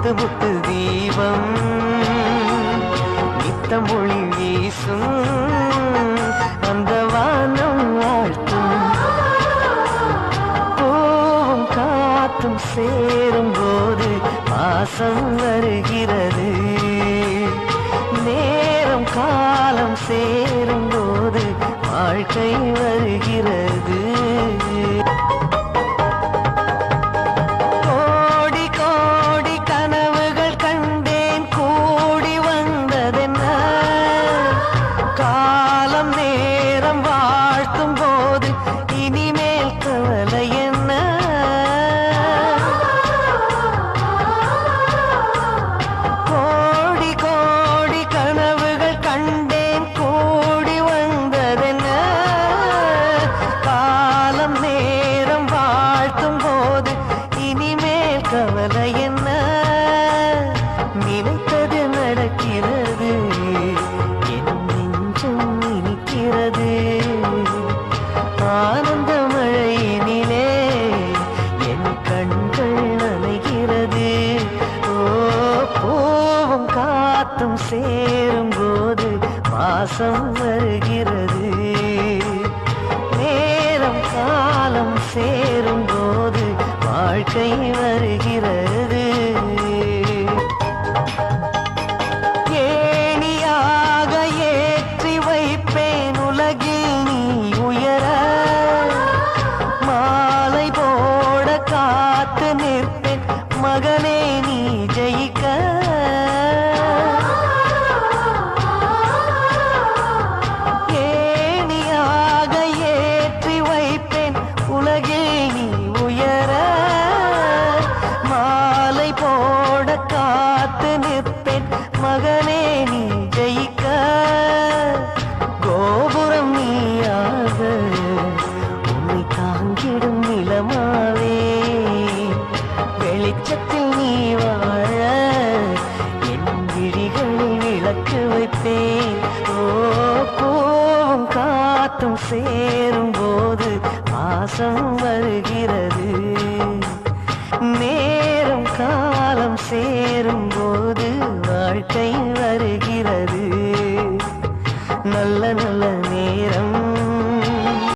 புத்து புத்து தீபம் நித்தம் ஒளி வீசும் அந்த வானம் வாழ்த்தும் பூவும் காத்தும் சேரும் போது பாசம் வருகிறது நேரம் காலம் சேரும் போது வாழ்க்கை வருகிறது கவலை என்ன நினைத்தது நடக்கிறது என் நெஞ்சம் இனிக்கிறது ஆனந்த மழையினிலே என் கண்கள் நனைகிறது ஓ பூவும் காத்தும் சேரும் போது வாசம் வருகிறது நேரம் காலம் சேரும் போது வாழ்க்கை வருகிறது ஏணியாக ஏற்றி வைப்பேன் உலகில் நீ உயர மாலை போட காத்து நிற்பேன் மகனே நீ ஜெயிக்க ஏணியாக ஏற்றி வைப்பேன் உலகில் நீ உயர போட காத்து நிற்பேன் மகனே நீ ஜெயிக்க கோபுரம் நீயாக உன்னை தாங்கிடும் நிலமாவே வெளிச்சத்தில் நீ வாழ என் விழிகளில் விளக்கு வைப்பேன் ஓ பூவும் காத்தும் சேரும் போது வாசம் வருகிறது நேரம் காலம் சேரும் போது வாழ்க்கை